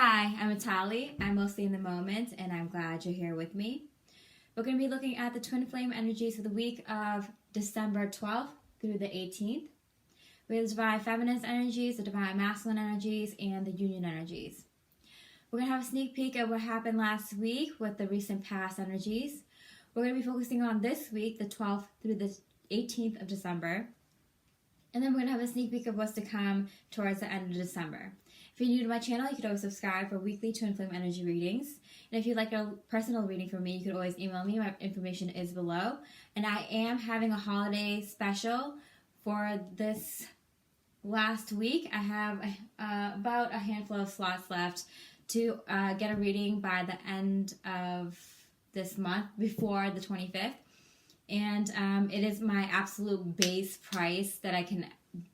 Hi, I'm Atali. I'm mostly in the moment, and I'm glad you're here with me. We're going to be looking at the twin flame energies for the week of December 12th through the 18th. We have the divine feminine energies, the divine masculine energies, and the union energies. We're going to have a sneak peek of what happened last week with the recent past energies. We're going to be focusing on this week, the 12th through the 18th of December. And then we're going to have a sneak peek of what's to come towards the end of December. If you're new to my channel, you could always subscribe for weekly twin flame energy readings. And if you'd like a personal reading from me, you could always email me. My information is below. And I am having a holiday special for this last week. I have about a handful of slots left to get a reading by the end of this month, before the 25th. And it is my absolute base price that I can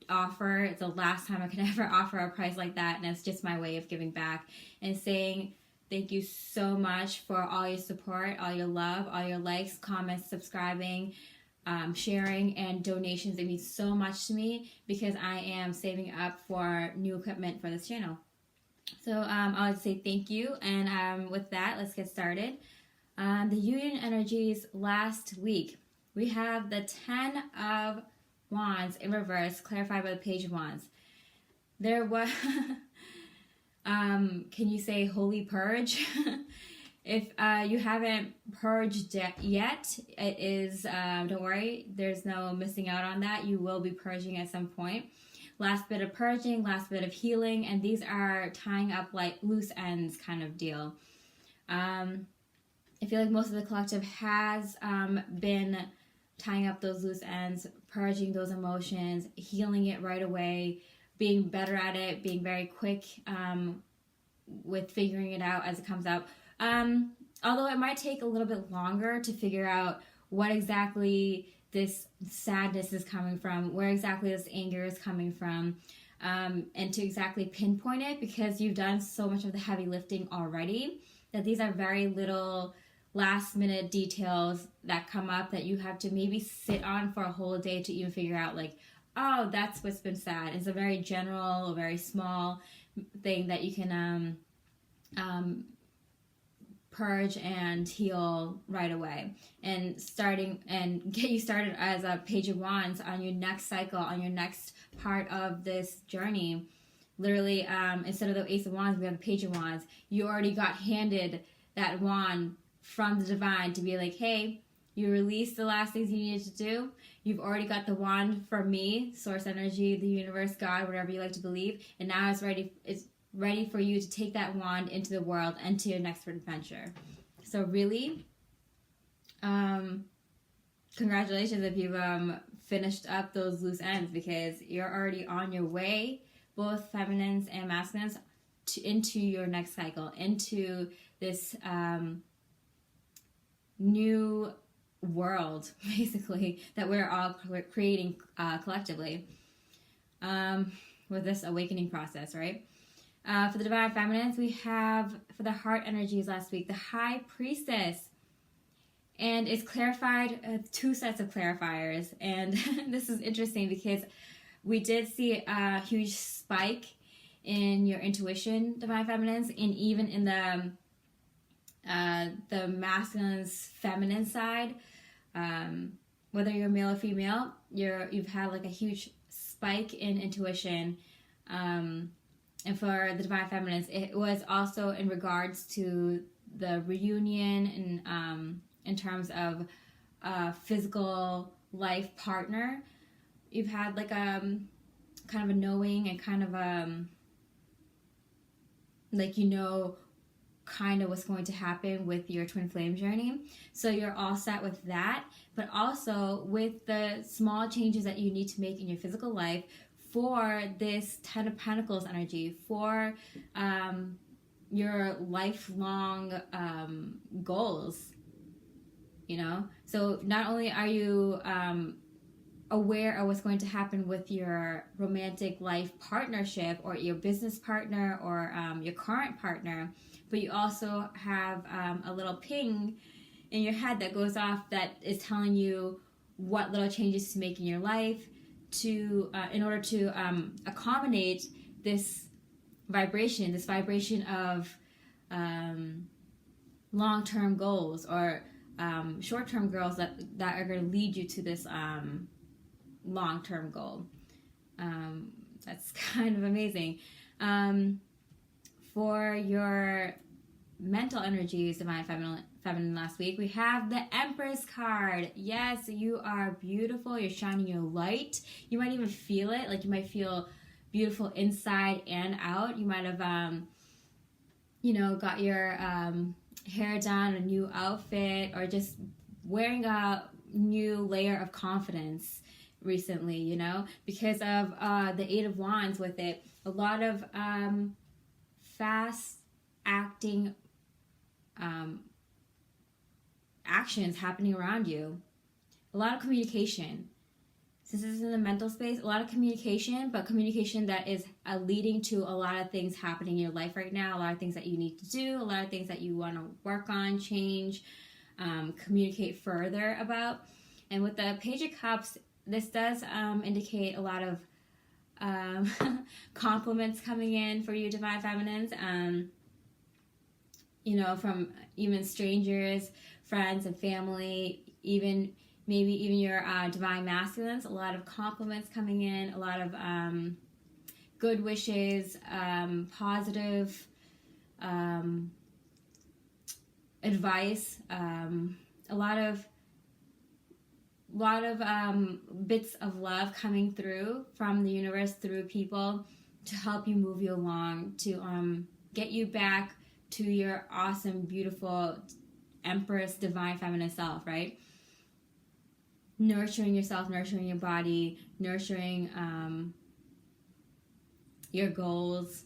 offer. It's the last time I can ever offer a price like that, and it's just my way of giving back and saying thank you so much for all your support, all your love, all your likes, comments, subscribing, sharing, and donations. It means so much to me because I am saving up for new equipment for this channel. So I would say thank you, and with that, let's get started. The union energies last week. We have the 10 of Wands in reverse, clarified by the Page of Wands. There was, can you say holy purge? If you haven't purged yet, it is, don't worry, there's no missing out on that. You will be purging at some point. Last bit of purging, last bit of healing, and these are tying up like loose ends kind of deal. I feel like most of the collective has been tying up those loose ends, purging those emotions, healing it right away, being better at it, being very quick with figuring it out as it comes up. Although it might take a little bit longer to figure out what exactly this sadness is coming from, where exactly this anger is coming from, and to exactly pinpoint it, because you've done so much of the heavy lifting already, that these are very little last minute details that come up that you have to maybe sit on for a whole day to even figure out, like, oh, that's what's been sad. It's a very general, very small thing that you can purge and heal right away, and get you started as a Page of Wands on your next cycle, on your next part of this journey. Literally, instead of the Ace of Wands, we have the Page of Wands. You already got handed that wand from the divine to be like, hey, you released the last things you needed to do. You've already got the wand from me, source energy, the universe, God, whatever you like to believe, and now it's ready for you to take that wand into the world and to your next adventure. So really, congratulations if you've finished up those loose ends, because you're already on your way, both feminines and masculines, into your next cycle, into this new world, basically, that we're all creating collectively with this awakening process, right? For the divine feminines, we have, for the heart energies last week, the High Priestess. And it's clarified, two sets of clarifiers. And this is interesting because we did see a huge spike in your intuition, divine feminines, and even in the masculine's feminine side, whether you're male or female, you've had like a huge spike in intuition. And for the divine feminines, it was also in regards to the reunion and in terms of a physical life partner. You've had like kind of a knowing and kind of like, you know, kind of what's going to happen with your twin flame journey. So you're all set with that, but also with the small changes that you need to make in your physical life for this 10 of Pentacles energy, for your lifelong goals, you know? So not only are you aware of what's going to happen with your romantic life partnership or your business partner or your current partner, but you also have a little ping in your head that goes off that is telling you what little changes to make in your life to in order to accommodate this vibration, this vibration of long-term goals or short-term goals that are going to lead you to this long-term goal. That's kind of amazing. For your mental energies, Divine Feminine last week, we have the Empress card. Yes, you are beautiful. You're shining your light. You might even feel it. Like, you might feel beautiful inside and out. You might have, got your hair done, a new outfit, or just wearing a new layer of confidence recently, because of the Eight of Wands with it. A lot of fast acting actions happening around you. A lot of communication. Since this is in the mental space, a lot of communication, but communication that is leading to a lot of things happening in your life right now, a lot of things that you need to do, a lot of things that you want to work on, change, communicate further about. And with the Page of Cups, this does indicate a lot of compliments coming in for you, Divine Feminines. From even strangers, friends, and family, maybe even your Divine Masculines. A lot of compliments coming in, a lot of good wishes, positive advice, a lot of bits of love coming through from the universe through people to help you move you along, to get you back to your awesome, beautiful Empress, Divine Feminine self, right? Nurturing yourself, nurturing your body, nurturing your goals.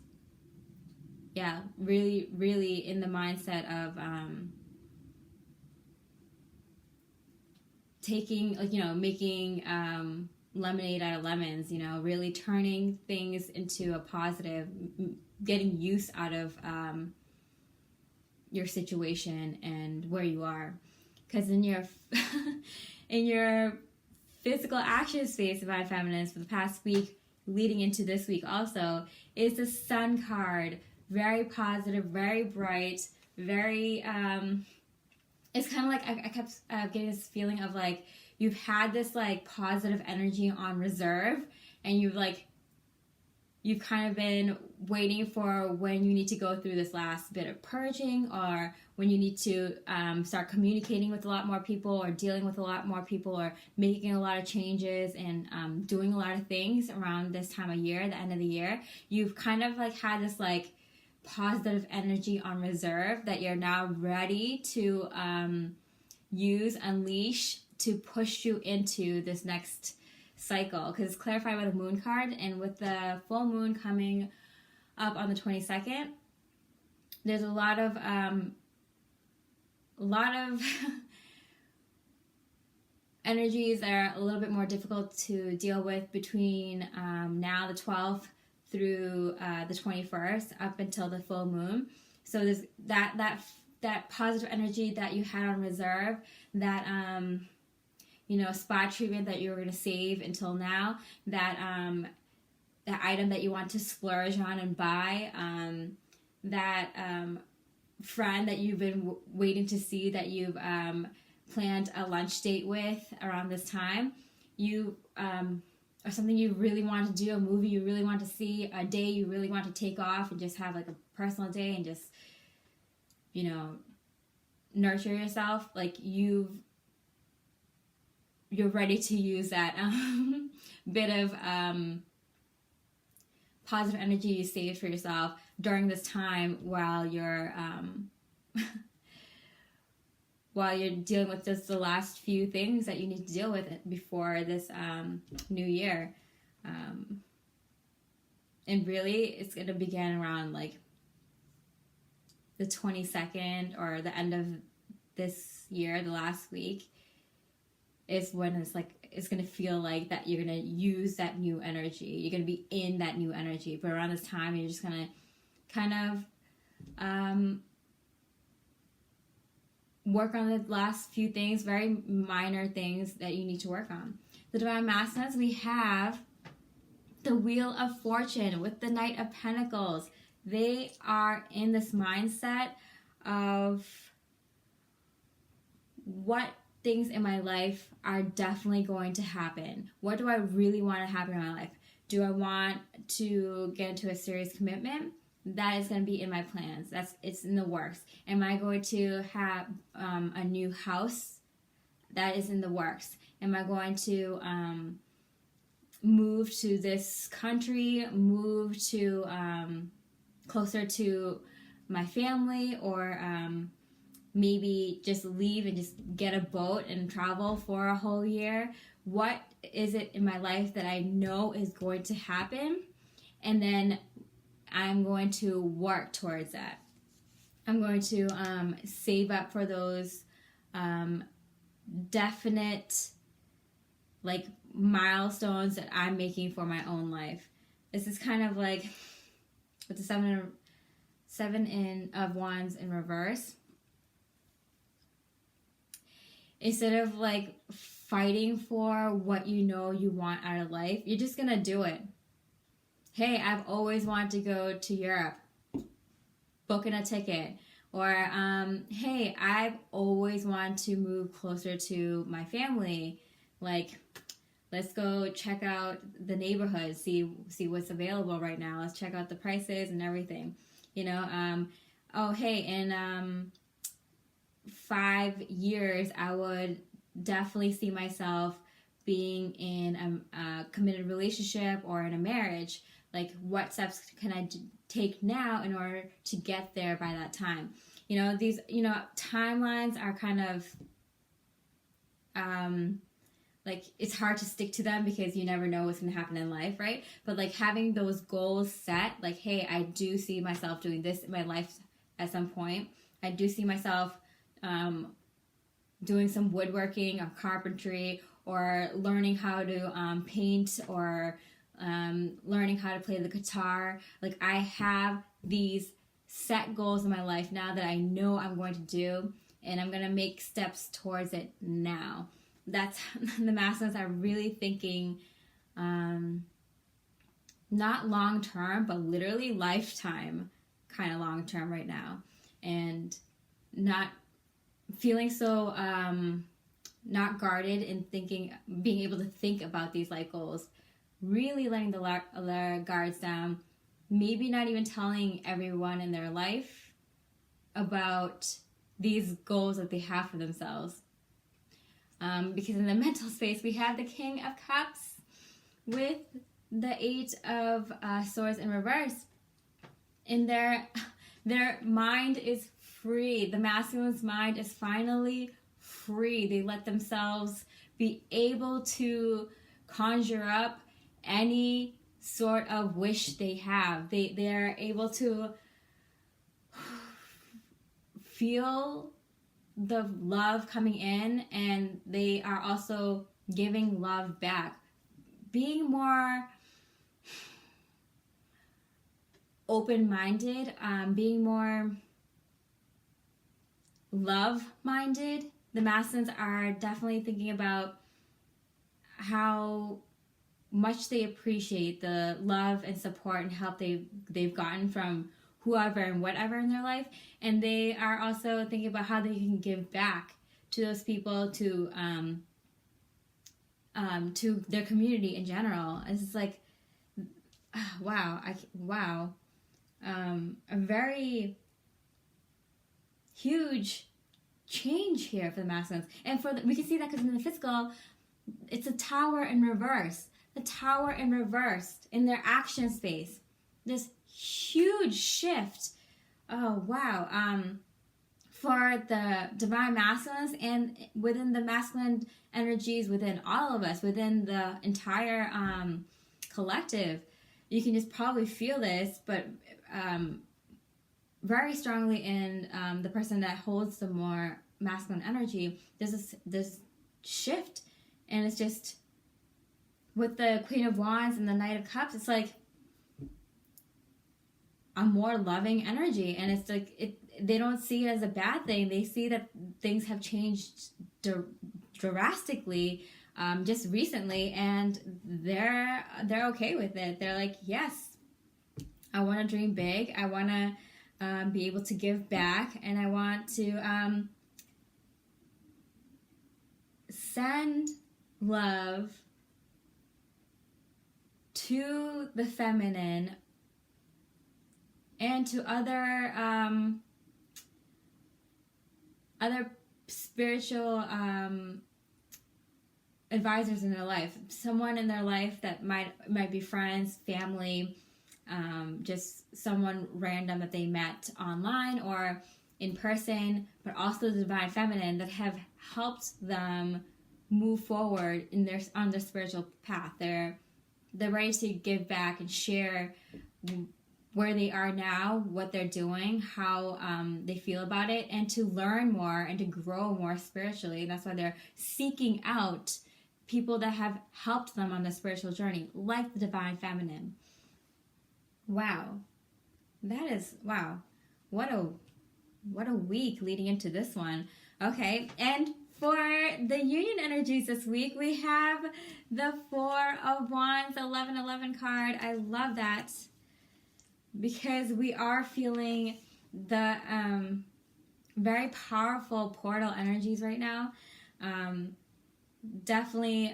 Yeah, really, really in the mindset of making lemonade out of lemons, really turning things into a positive, getting use out of your situation and where you are. Because in your in your physical action space, Divine Feminines, for the past week leading into this week also, is the Sun card. Very positive, very bright, very it's kind of like I kept getting this feeling of like you've had this like positive energy on reserve, and you've kind of been waiting for when you need to go through this last bit of purging, or when you need to start communicating with a lot more people, or dealing with a lot more people, or making a lot of changes and doing a lot of things around this time of year, the end of the year. You've kind of like had this like positive energy on reserve that you're now ready to unleash to push you into this next cycle, because it's clarified by the Moon card, and with the full moon coming up on the 22nd, there's a lot of energies that are a little bit more difficult to deal with between now the 12th through the 21st up until the full moon. So there's that positive energy that you had on reserve, that spa treatment that you were going to save until now, that item that you want to splurge on and buy, that friend that you've been waiting to see, that you've planned a lunch date with around this time, or something you really want to do, a movie you really want to see, a day you really want to take off and just have like a personal day and just, nurture yourself. Like you're ready to use that bit of positive energy you saved for yourself during this time while you're dealing with just the last few things that you need to deal with before this new year. And really, it's going to begin around like the 22nd or the end of this year, the last week, is when it's going to feel like that you're going to use that new energy. You're going to be in that new energy. But around this time, you're just going to kind of work on the last few things, very minor things that you need to work on. The Divine Masculines, we have the Wheel of Fortune with the Knight of Pentacles. they are in this mindset of what things in my life are definitely going to happen. What do I really want to happen in my life? Do I want to get into a serious commitment? That is going to be in my plans. It's in the works. Am I going to have a new house? That is in the works. Am I going to move to this country, move to closer to my family, or maybe just leave and just get a boat and travel for a whole year? What is it in my life that I know is going to happen? And then I'm going to work towards that. I'm going to save up for those definite like milestones that I'm making for my own life. This is kind of like with the seven of wands in reverse. Instead of like fighting for what you know you want out of life, you're just gonna do it. Hey, I've always wanted to go to Europe. Booking a ticket. Or, hey, I've always wanted to move closer to my family. Like, let's go check out the neighborhood, see what's available right now. Let's check out the prices and everything. You know, oh, hey, in 5 years, I would definitely see myself being in a committed relationship or in a marriage. Like, what steps can I take now in order to get there by that time? You know, these, timelines are kind of, like, it's hard to stick to them because you never know what's going to happen in life, right? But, like, having those goals set, like, hey, I do see myself doing this in my life at some point. I do see myself doing some woodworking or carpentry, or learning how to paint, or learning how to play the guitar. Like, I have these set goals in my life now that I know I'm going to do, and I'm going to make steps towards it now. That's the masculines are really thinking not long term, but literally lifetime kind of long term right now, and not feeling so not guarded in thinking, being able to think about these life goals, really letting the guards down, maybe not even telling everyone in their life about these goals that they have for themselves. Because in the mental space, we have the King of Cups with the Eight of Swords in reverse. In their mind is free. The masculine's mind is finally free. They let themselves be able to conjure up any sort of wish they have. They're able to feel the love coming in, and they are also giving love back. Being more open-minded, being more love-minded. The masculines are definitely thinking about how much they appreciate the love and support and help they've gotten from whoever and whatever in their life, and they are also thinking about how they can give back to those people, to their community in general. It's just like, wow, a very huge change here for the masculines, and we can see that because in the physical, it's a Tower in reverse. The Tower in reverse in their action space. This huge shift. Oh, wow. For the divine masculines, and within the masculine energies within all of us, within the entire collective, you can just probably feel this, but very strongly in the person that holds the more masculine energy. There's this shift, and it's just with the Queen of Wands and the Knight of Cups, it's like a more loving energy, and it's like they don't see it as a bad thing. They see that things have changed drastically just recently, and they're okay with it. They're like, yes, I want to dream big. I want to be able to give back, and I want to send love to the feminine and to other spiritual advisors in their life. Someone in their life that might be friends, family, just someone random that they met online or in person, but also the divine feminine that have helped them move forward on their spiritual path. They're ready to give back and share where they are now, what they're doing, how they feel about it, and to learn more and to grow more spiritually. And that's why they're seeking out people that have helped them on the spiritual journey, like the divine feminine. Wow. That is, wow. What a week leading into this one. Okay, and for the union energies this week, we have the 4 of Wands, 1111 card. I love that because we are feeling the very powerful portal energies right now. Definitely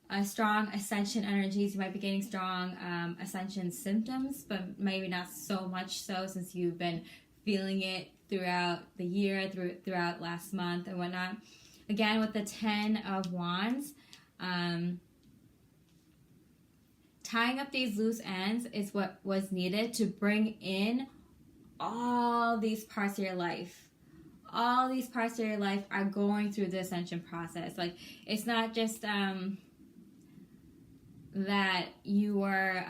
a strong ascension energies. You might be getting strong ascension symptoms, but maybe not so much so since you've been feeling it throughout the year, throughout last month and whatnot. Again, with the 10 of Wands, tying up these loose ends is what was needed to bring in all these parts of your life. All these parts of your life are going through the ascension process. Like, it's not just that you are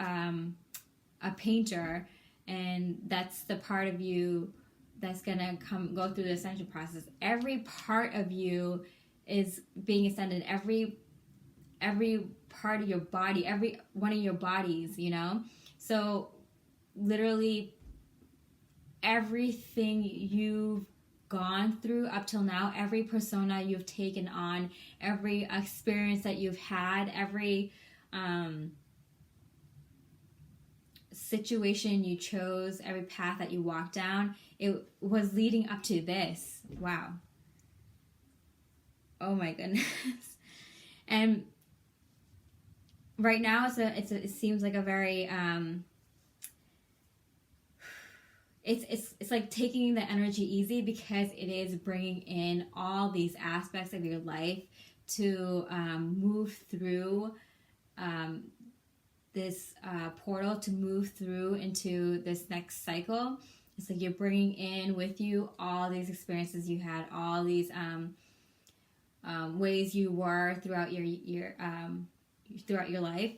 a painter and that's the part of you that's gonna go through the ascension process. Every part of you is being ascended. Every part of your body, every one of your bodies, you know? So literally everything you've gone through up till now, every persona you've taken on, every experience that you've had, every situation you chose, every path that you walked down, it was leading up to this. Wow. Oh my goodness. And right now it seems like a very it's like taking the energy easy because it is bringing in all these aspects of your life to move through this portal, to move through into this next cycle. It's like you're bringing in with you all these experiences you had, all these ways you were throughout your life,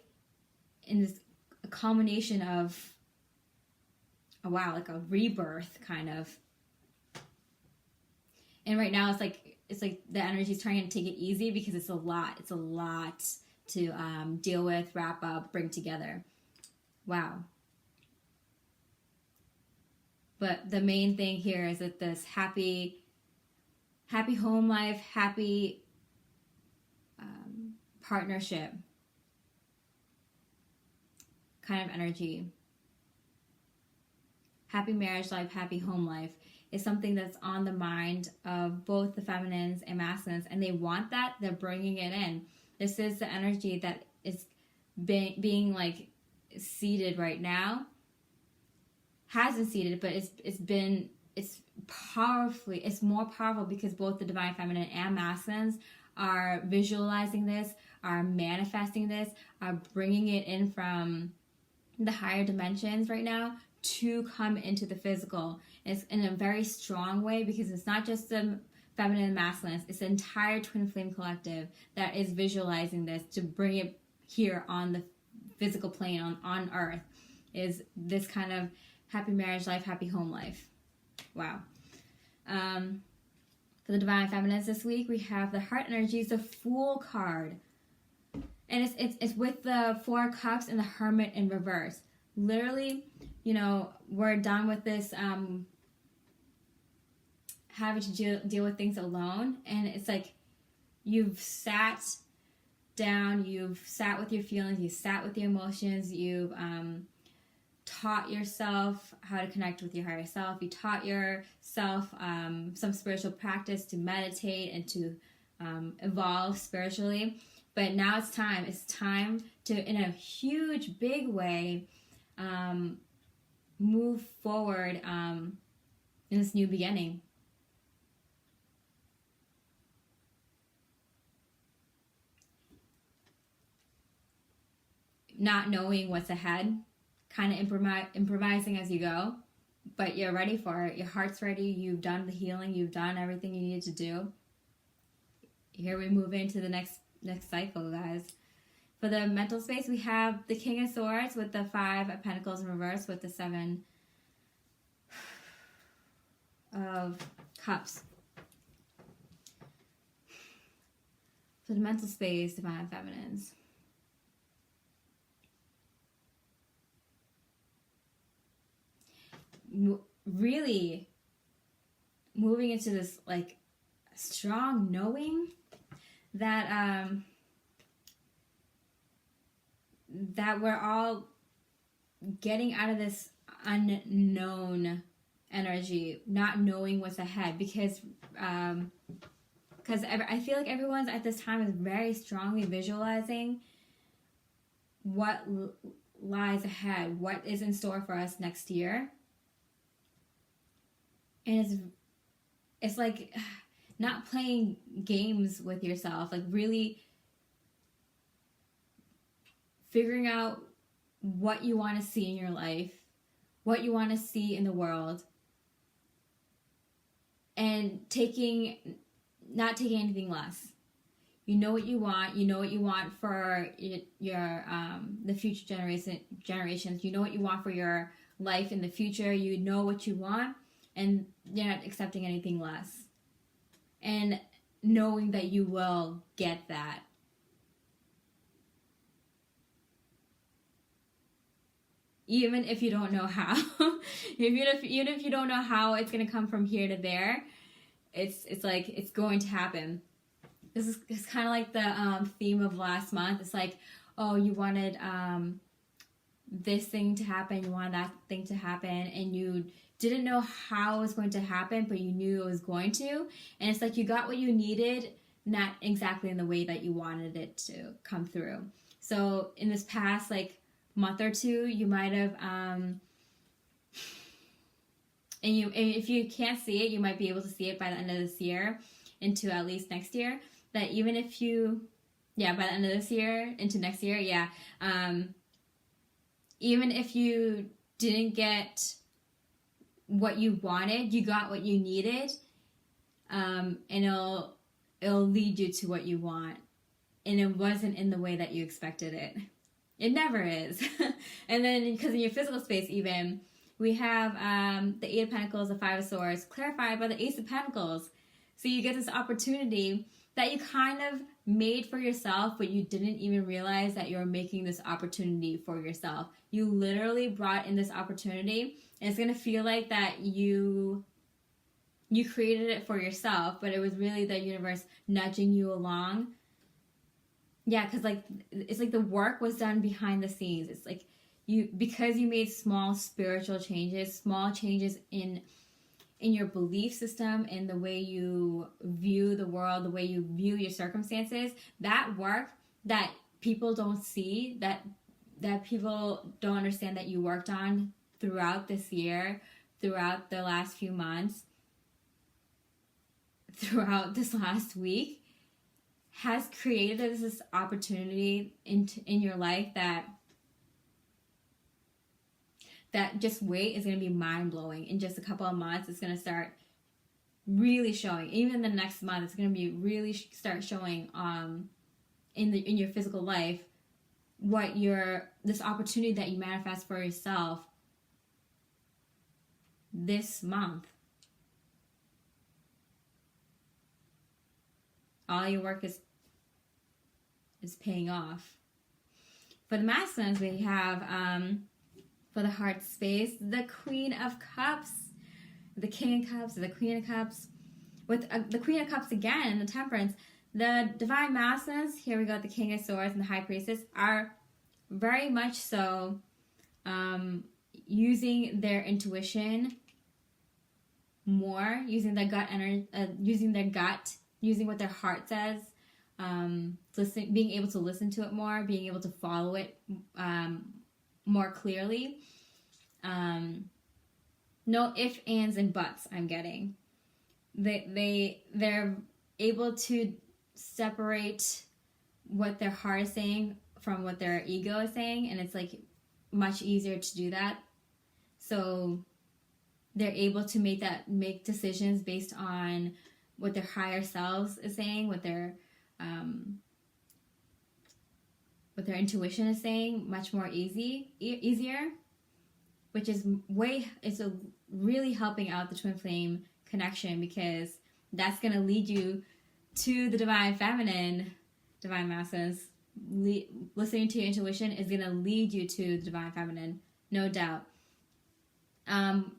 in this culmination of like a rebirth kind of. And right now it's like the energy is trying to take it easy because it's a lot to deal with, wrap up, bring together. Wow. But the main thing here is that this happy home life, happy partnership kind of energy, happy marriage life, happy home life is something that's on the mind of both the feminines and masculines, and they want that. They're bringing it in. This is the energy that is being like seated right now. Hasn't seated, but it's more powerful because both the divine feminine and masculines are visualizing this, are manifesting this, are bringing it in from the higher dimensions right now to come into the physical. It's in a very strong way because it's not just the feminine and masculine, it's the entire twin flame collective that is visualizing this to bring it here on the physical plane, on earth, is this kind of happy marriage life, happy home life. Wow. For the divine feminines this week, we have the heart energies, the Fool card. And it's with the 4 cups and the Hermit in reverse. Literally, we're done with this having to deal with things alone. And it's like you've sat down, you've sat with your feelings, you've sat with your emotions, you've taught yourself how to connect with your higher self, you taught yourself some spiritual practice to meditate and to evolve spiritually. But now it's time to, in a huge, big way, move forward in this new beginning. Not knowing what's ahead, kind of improvising as you go, but you're ready for it. Your heart's ready. You've done the healing. You've done everything you needed to do. Here we move into the next cycle, guys. For the mental space, we have the King of Swords with the 5 of Pentacles in reverse with the 7 of Cups. For the mental space, Divine Feminines. Really moving into this like strong knowing that that we're all getting out of this unknown energy, not knowing what's ahead, because I feel like everyone's at this time is very strongly visualizing what lies ahead, what is in store for us next year. And it's like not playing games with yourself, like really figuring out what you want to see in your life, what you want to see in the world, and not taking anything less. You know what you want. You know what you want for your the future generations. You know what you want for your life in the future. You know what you want, and you're not accepting anything less. And knowing that you will get that. Even if you don't know how. Even if you don't know how it's going to come from here to there, it's like it's going to happen. It's kind of like the theme of last month. It's like, oh, you wanted this thing to happen, you wanted that thing to happen, and you didn't know how it was going to happen, but you knew it was going to. And it's like you got what you needed, not exactly in the way that you wanted it to come through. So in this past like month or two, you might have and if you can't see it, you might be able to see it by the end of this year into at least next year. That even if you, by the end of this year into next year, even if you didn't get what you wanted, you got what you needed, and it'll lead you to what you want. And it wasn't in the way that you expected it. It never is. And then because in your physical space even, we have the 8 of Pentacles, the 5 of Swords, clarified by the Ace of Pentacles. So you get this opportunity that you kind of made for yourself, but you didn't even realize that you were making this opportunity for yourself. You literally brought in this opportunity, and it's going to feel like that you created it for yourself, but it was really the universe nudging you along. Yeah, because like it's like the work was done behind the scenes. It's like because you made small spiritual changes, small changes in your belief system, in the way you view the world, the way you view your circumstances, that work that people don't see, that people don't understand that you worked on throughout this year, throughout the last few months, throughout this last week, has created this opportunity in your life that just wait is going to be mind-blowing. In just a couple of months, it's going to start really showing. Even the next month, it's going to be really start showing in your physical life what this opportunity that you manifest for yourself this month. All your work is paying off. For the masculines, we have for the heart space, the Queen of Cups, the King of Cups, the Queen of Cups. With the Queen of Cups again, the Temperance, The divine masculines, here we got the King of Swords and the High Priestess, are very much so using their intuition more, using their gut energy, using what their heart says, being able to listen to it more, being able to follow it more clearly. No ifs, ands, and buts. I'm getting they're able to separate what their heart is saying from what their ego is saying, and it's like much easier to do that. So they're able to make decisions based on what their higher selves is saying, what their intuition is saying, much more easier, which is really helping out the twin flame connection, because that's going to lead you to the divine feminine, divine masses. Listening to your intuition is going to lead you to the divine feminine, no doubt.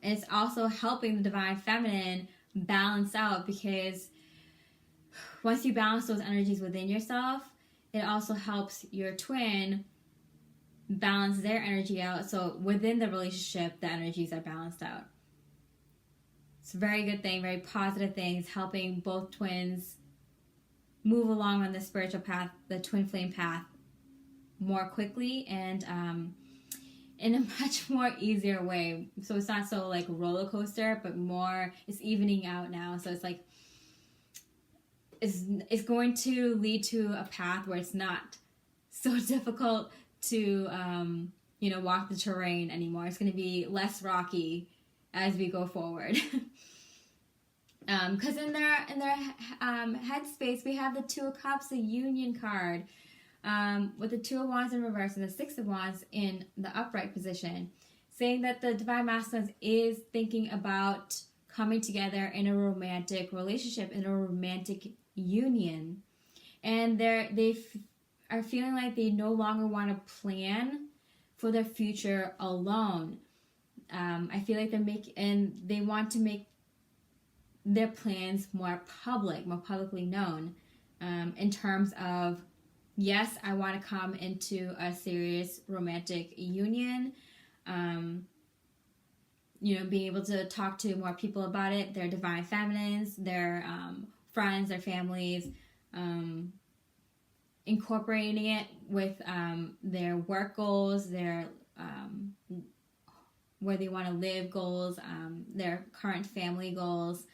It's also helping the divine feminine balance out, because once you balance those energies within yourself, it also helps your twin balance their energy out. So within the relationship, the energies are balanced out. It's a very good thing, very positive thing. It's helping both twins move along on the spiritual path, the twin flame path, more quickly and in a much more easier way. So it's not so like roller coaster, but more, it's evening out now. So it's like, it's going to lead to a path where it's not so difficult to, walk the terrain anymore. It's going to be less rocky as we go forward. Because in their headspace, we have the Two of Cups, the Union card, with the Two of Wands in reverse and the Six of Wands in the upright position, saying that the divine masculine is thinking about coming together in a romantic relationship, in a romantic union, and they are feeling like they no longer want to plan for their future alone. I feel like they want to make their plans more publicly known, in terms of, yes, I want to come into a serious romantic union, being able to talk to more people about it, their divine feminines, their friends, their families, incorporating it with their work goals, their where they want to live goals, their current family goals,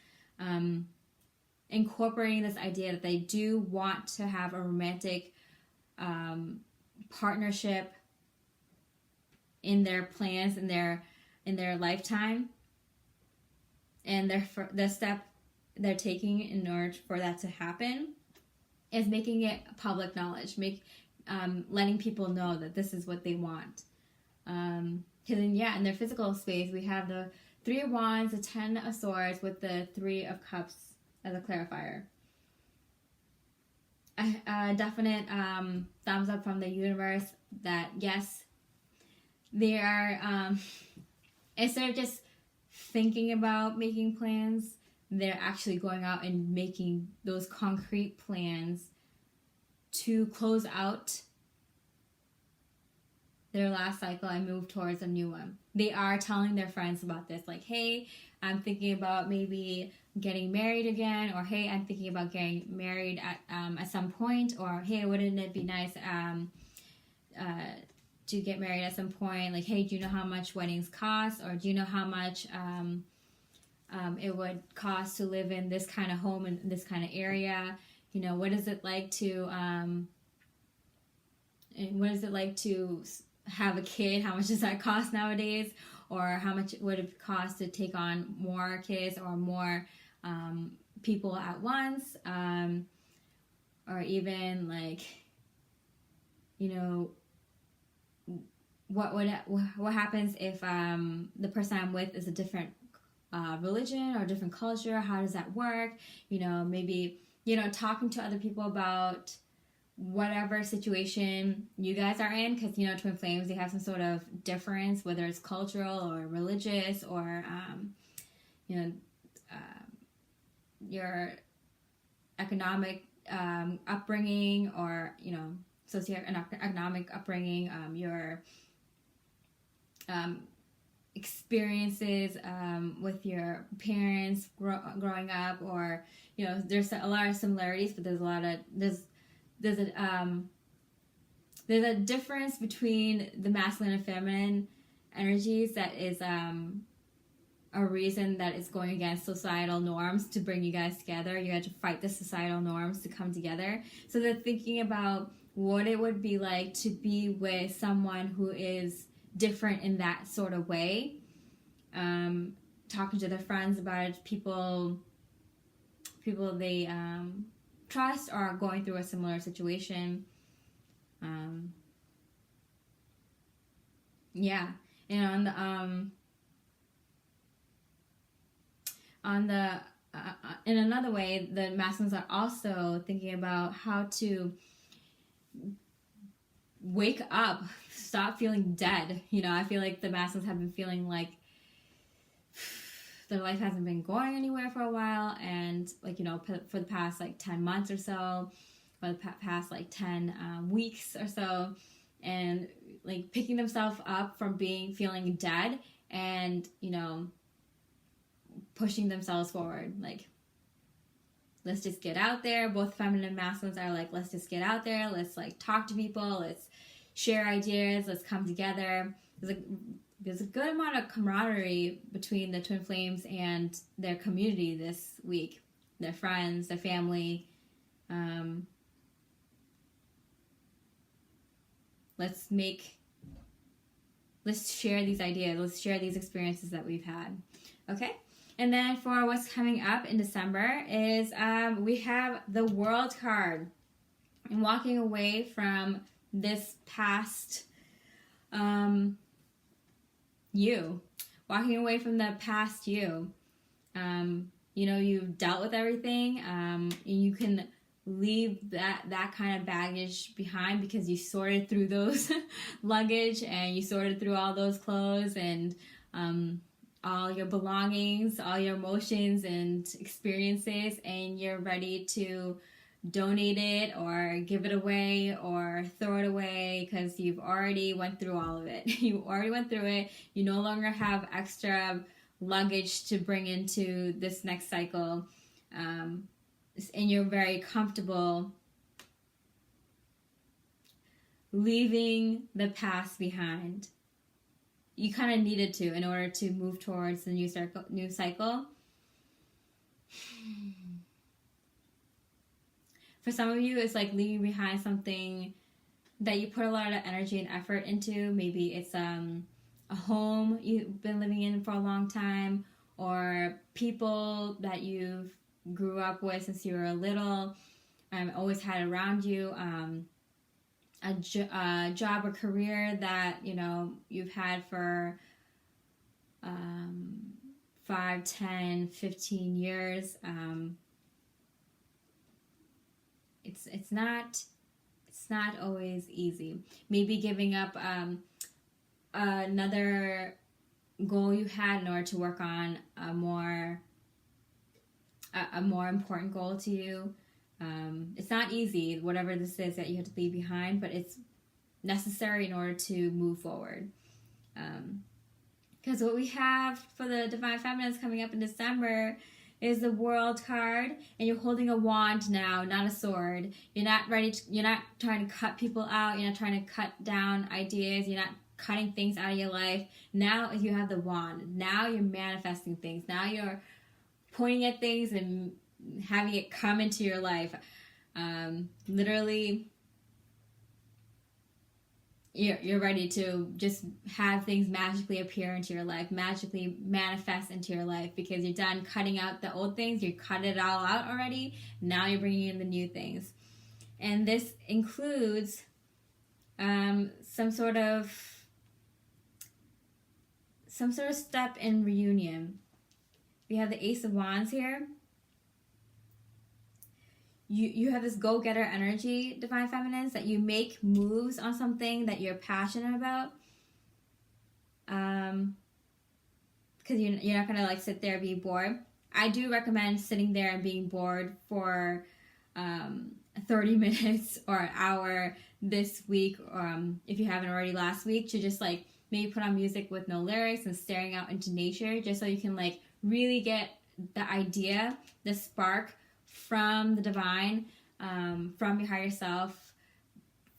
incorporating this idea that they do want to have a romantic partnership in their plans, in their lifetime, and the step they're taking in order for that to happen is making it public knowledge, letting people know that this is what they want. Because in their physical space, we have the Three of Wands, the Ten of Swords, with the Three of Cups as a clarifier. A definite thumbs up from the universe that, yes, they are, instead of just thinking about making plans, they're actually going out and making those concrete plans to close out their last cycle and move towards a new one. They are telling their friends about this, like, hey, I'm thinking about maybe getting married again, or hey, I'm thinking about getting married at some point, or hey, wouldn't it be nice to get married at some point? Like, hey, do you know how much weddings cost, or do you know how much it would cost to live in this kind of home in this kind of area? What is it like to have a kid? How much does that cost nowadays? Or how much would it cost to take on more kids or more people at once? Or even what happens if the person I'm with is a different religion or different culture? How does that work? Maybe talking to other people about whatever situation you guys are in, because twin flames, they have some sort of difference, whether it's cultural or religious or your economic upbringing, or socioeconomic upbringing, your experiences with your parents growing up, or there's a lot of similarities, but there's a difference between the masculine and feminine energies that is a reason that it's going against societal norms to bring you guys together. You have to fight the societal norms to come together. So they're thinking about what it would be like to be with someone who is different in that sort of way. Talking to their friends about it, people they trust or are going through a similar situation. Yeah, and in another way, the masculines are also thinking about how to wake up, stop feeling dead. I feel like the masculines have been feeling like their life hasn't been going anywhere for a while, and for the past 10 months or so, or the past 10 weeks or so, and picking themselves up from feeling dead, and pushing themselves forward. Let's just get out there. Both feminine and masculines are let's just get out there. Let's talk to people. Let's share ideas. Let's come together. There's a good amount of camaraderie between the twin flames and their community this week. Their friends, their family. Let's share these ideas. Let's share these experiences that we've had. Okay? And then for what's coming up in December is we have the World card. And walking away from this past you. Walking away from the past you. You've dealt with everything. And you can leave that kind of baggage behind because you sorted through those luggage, and you sorted through all those clothes and all your belongings, all your emotions and experiences, and you're ready to donate it or give it away or throw it away because you've already went through all of it. You already went through it. You no longer have extra luggage to bring into this next cycle, and you're very comfortable leaving the past behind. You kind of needed to in order to move towards the new cycle. For some of you, it's leaving behind something that you put a lot of energy and effort into. Maybe it's a home you've been living in for a long time, or people that you've grew up with since you were little, always had around you. A job or career that you've had for 5, 10, 15 years. It's not always easy. Maybe giving up another goal you had in order to work on a more important goal to you. It's not easy, whatever this is that you have to leave behind, but it's necessary in order to move forward. Because what we have for the Divine Feminines coming up in December is the World card, and you're holding a wand now, not a sword. You're not trying to cut people out. You're not trying to cut down ideas. You're not cutting things out of your life. Now you have the wand. Now you're manifesting things. Now you're pointing at things and having it come into your life. Literally, you're ready to just have things magically appear into your life, magically manifest into your life, because you're done cutting out the old things. You cut it all out already. Now you're bringing in the new things. And this includes some sort of step in reunion. We have the Ace of Wands here. You have this go-getter energy, Divine Feminines, that you make moves on something that you're passionate about. Because you're not going to sit there and be bored. I do recommend sitting there and being bored for 30 minutes or an hour this week, if you haven't already last week, to just like maybe put on music with no lyrics and staring out into nature, just so you can like really get the idea, the spark from the divine, from your higher self,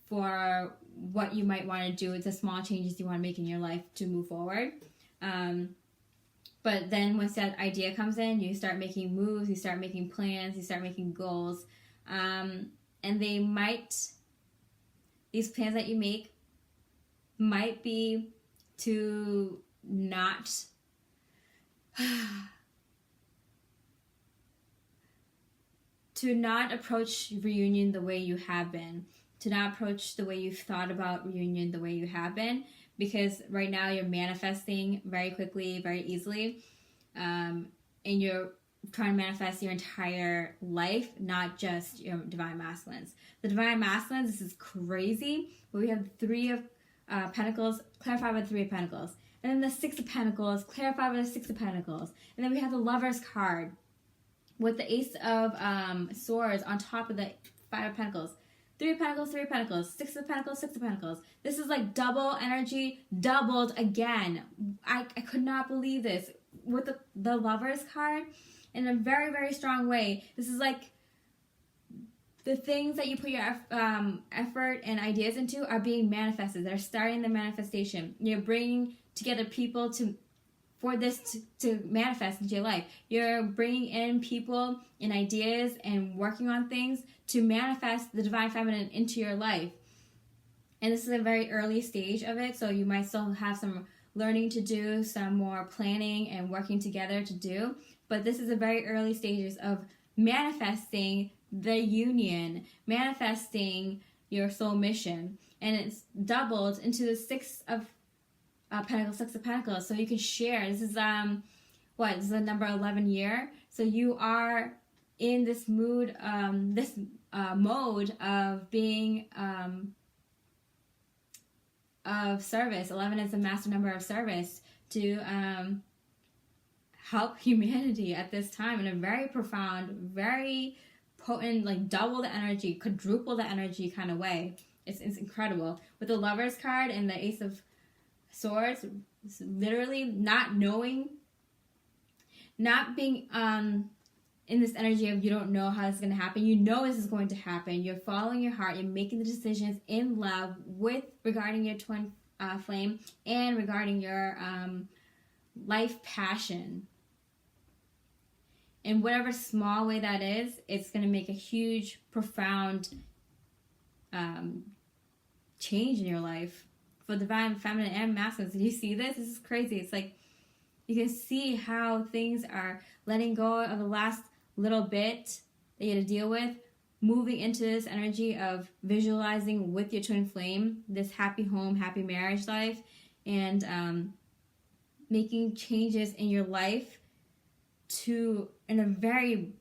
for what you might want to do with the small changes you want to make in your life to move forward. But then once that idea comes in, you start making moves, you start making plans, you start making goals. And these plans that you make might be to not approach reunion the way you have been, to not approach the way you've thought about reunion the way you have been, because right now you're manifesting very quickly, very easily, and you're trying to manifest your entire life, not just your divine masculines. The divine masculines, this is crazy, but we have the Three of Pentacles clarified by the Three of Pentacles, and then the Six of Pentacles clarified by the Six of Pentacles, and then we have the Lover's card with the Ace of Swords on top of the Five of Pentacles. Three of Pentacles, Three of Pentacles, Six of Pentacles, Six of Pentacles. This is like double energy, doubled again. I could not believe this. With the Lover's card, in a very, very strong way, this is like the things that you put your effort and ideas into are being manifested. They're starting the manifestation. You're bringing together people for this to manifest into your life. You're bringing in people and ideas and working on things to manifest the divine feminine into your life. And this is a very early stage of it, so you might still have some learning to do, some more planning and working together to do. But this is a very early stages of manifesting the union, manifesting your soul mission. And it's doubled into the Six of Pentacles, Six of Pentacles, so you can share. This is this is the number 11 year. So you are in this mood, mode of being of service. 11 is the master number of service to help humanity at this time in a very profound, very potent, like double the energy, quadruple the energy kind of way. It's incredible. With the Lover's card and the Ace of Swords, literally not knowing, not being in this energy of you don't know how this is going to happen. You know this is going to happen. You're following your heart. You're making the decisions in love regarding your twin flame and regarding your life passion. In whatever small way that is, it's going to make a huge, profound change in your life. For divine feminine and masculine. Did you see this? This is crazy. It's like you can see how things are letting go of the last little bit that you had to deal with, moving into this energy of visualizing with your twin flame this happy home, happy marriage life, and making changes in your life to, in a very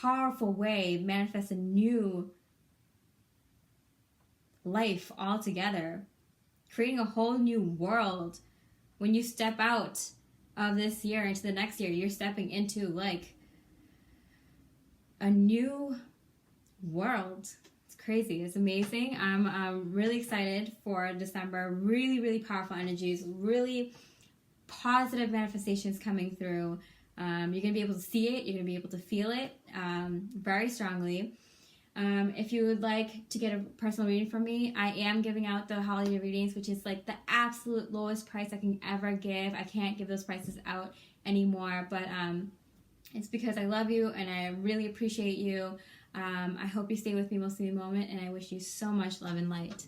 powerful way, manifest a new life altogether. Creating a whole new world. When you step out of this year into the next year, you're stepping into like a new world. It's crazy. It's amazing. I'm really excited for December. Really, really powerful energies. Really positive manifestations coming through. You're going to be able to see it. You're going to be able to feel it very strongly. If you would like to get a personal reading from me, I am giving out the holiday readings, which is like the absolute lowest price I can ever give. I can't give those prices out anymore, but it's because I love you and I really appreciate you. I hope you stay with me most of the moment, and I wish you so much love and light.